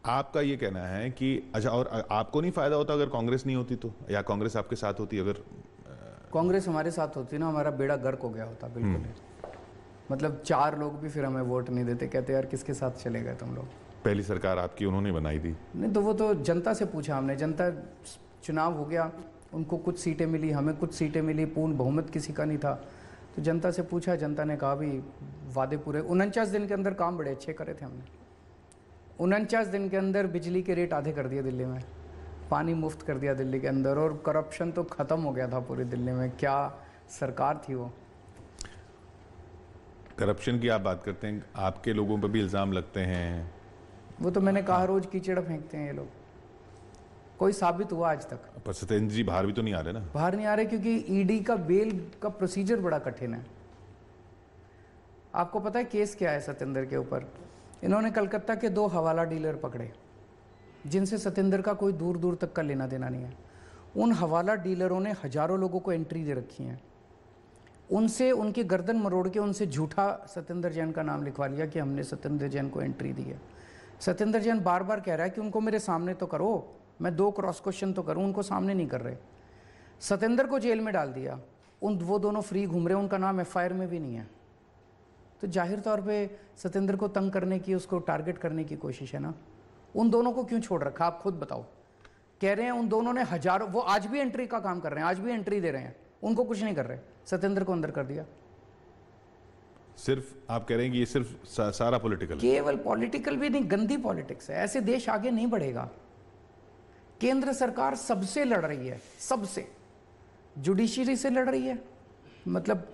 आपका ये कहना है कि अच्छा, और आपको नहीं फायदा होता अगर कांग्रेस नहीं होती तो, या कांग्रेस आपके साथ होती अगर? कांग्रेस हमारे साथ होती ना, हमारा बेड़ा गर्क हो गया होता बिल्कुल ही। मतलब 4 लोग भी फिर हमें वोट नहीं देते, कहते यार किसके साथ चले गए तुम लोग। पहली सरकार आपकी उन्होंने बनाई थी। नहीं तो वो तो जनता से पूछा हमने, जनता, चुनाव हो गया, उनको कुछ सीटें मिली, हमें कुछ सीटें मिली, पूर्ण बहुमत किसी का नहीं था। तो जनता से पूछा, जनता ने कहा भी वादे पूरे। 49 दिन के अंदर काम बड़े अच्छे करे थे हमने। 49 दिन के अंदर बिजली के रेट आधे कर दिए दिल्ली में, पानी मुफ्त कर दिया दिल्ली के अंदर, और करप्शन तो ख़त्म हो गया था पूरी दिल्ली में। क्या सरकार थी वो। करप्शन की आप बात करते हैं, आपके लोगों पर भी इल्ज़ाम लगते हैं। वो तो मैंने कहा, रोज़ कीचड़ फेंकते हैं ये लोग। कोई साबित हुआ आज तक? पर सत्येंद्र जी बाहर भी तो नहीं आ रहे ना। बाहर नहीं आ रहे क्योंकि ईडी का बेल का प्रोसीजर बड़ा कठिन है। आपको पता है केस क्या है सत्येंद्र के ऊपर? इन्होंने कलकत्ता के 2 हवाला डीलर पकड़े जिनसे सत्येंद्र का कोई दूर दूर तक का लेना देना नहीं है। उन हवाला डीलरों ने हजारों लोगों को एंट्री दे रखी है। उनसे उनकी गर्दन मरोड़ के उनसे झूठा सत्येंद्र जैन का नाम लिखवा लिया कि हमने सत्येंद्र जैन को एंट्री दी है। सत्येंद्र जैन बार बार कह रहा है कि उनको मेरे सामने तो करो, मैं 2 क्रॉस क्वेश्चन तो करूं, उनको सामने नहीं कर रहे। सत्येंद्र को जेल में डाल दिया, वो दोनों फ्री घूम रहे हैं, उनका नाम एफआईआर में भी नहीं है। तो जाहिर तौर पे सत्येंद्र को तंग करने की, उसको टारगेट करने की कोशिश है ना। उन दोनों को क्यों छोड़ रखा, आप खुद बताओ। कह रहे हैं उन दोनों ने हजारों, वो आज भी एंट्री का काम कर रहे हैं, आज भी एंट्री दे रहे हैं, उनको कुछ नहीं कर रहे। सत्येंद्र को अंदर कर दिया। सिर्फ आप कह रहे हैं कि ये सिर्फ सारा पॉलिटिकल है? केवल पॉलिटिकल भी नहीं, गंदी पॉलिटिक्स है। ऐसे देश आगे नहीं बढ़ेगा। केंद्र सरकार सबसे लड़ रही है, सबसे। जुडिशरी से लड़ रही है। मतलब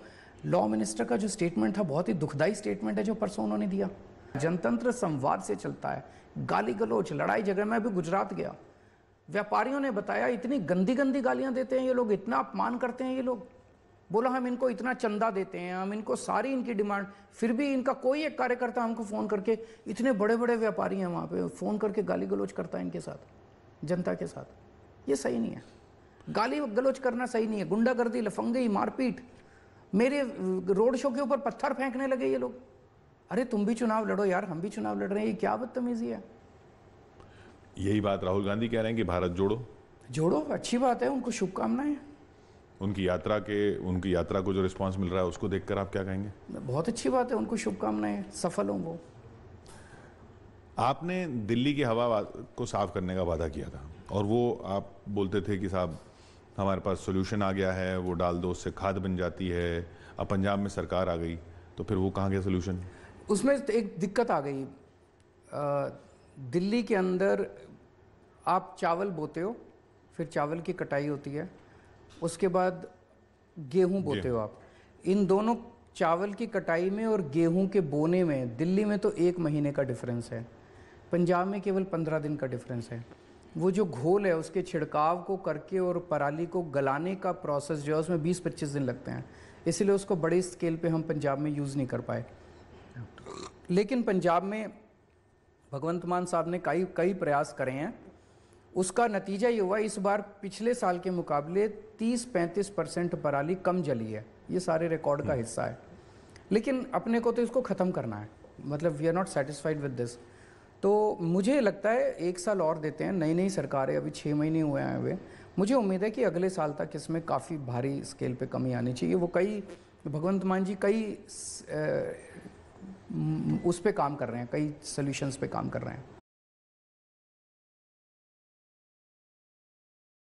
लॉ मिनिस्टर का जो स्टेटमेंट था, बहुत ही दुखदाई स्टेटमेंट है जो परसों उन्होंने दिया। जनतंत्र संवाद से चलता है, गाली गलौच, लड़ाई झगड़े। मैं भी गुजरात गया, व्यापारियों ने बताया इतनी गंदी गंदी गालियां देते हैं ये लोग, इतना अपमान करते हैं ये लोग। बोला हम इनको इतना चंदा देते हैं, हम इनको सारी इनकी डिमांड, फिर भी इनका कोई एक कार्यकर्ता हमको फ़ोन करके, इतने बड़े बड़े व्यापारी हैं वहाँ पे, फ़ोन करके गाली गलौच करता है इनके साथ, जनता के साथ। ये सही नहीं है। गाली गलौच करना सही नहीं है। गुंडागर्दी, लफंगी, मारपीट। मेरे रोड शो के ऊपर पत्थर फेंकने लगे ये लोग। अरे तुम भी चुनाव लड़ो यार, हम भी चुनाव लड़ रहे हैं, ये क्या बदतमीजी है। यही बात राहुल गांधी कह रहे हैं कि भारत जोड़ो। जोड़ो, अच्छी बात है, उनको शुभकामनाएं। उनकी यात्रा को जो रिस्पांस मिल रहा है उसको देखकर आप क्या कहेंगे? बहुत अच्छी बात है, उनको शुभकामनाएं, सफल हों वो। आपने दिल्ली की हवा को साफ करने का वादा किया था, और वो आप बोलते थे कि साहब हमारे पास सोल्यूशन आ गया है, वो डाल दो, उससे खाद बन जाती है। अब पंजाब में सरकार आ गई, तो फिर वो कहाँ गया सोल्यूशन? उसमें एक दिक्कत आ गई। दिल्ली के अंदर आप चावल बोते हो, फिर चावल की कटाई होती है, उसके बाद गेहूं बोते हो आप। इन दोनों, चावल की कटाई में और गेहूं के बोने में, दिल्ली में तो 1 महीने का डिफरेंस है, पंजाब में केवल 15 दिन का डिफरेंस है। वो जो घोल है उसके छिड़काव को करके और पराली को गलाने का प्रोसेस जो है उसमें 20-25 दिन लगते हैं, इसलिए उसको बड़े स्केल पे हम पंजाब में यूज़ नहीं कर पाए। लेकिन पंजाब में भगवंत मान साहब ने कई प्रयास करे हैं। उसका नतीजा ये हुआ, इस बार पिछले साल के मुकाबले 30-35% पराली कम जली है। ये सारे रिकॉर्ड का हिस्सा है। लेकिन अपने को तो इसको ख़त्म करना है, मतलब we are not satisfied with this. तो मुझे लगता है 1 साल और देते हैं, नई नई सरकार है, अभी 6 महीने हुए आए हुए। मुझे उम्मीद है कि अगले साल तक इसमें काफ़ी भारी स्केल पे कमी आनी चाहिए। वो भगवंत मान जी उस पे काम कर रहे हैं, कई सोल्यूशंस पे काम कर रहे हैं।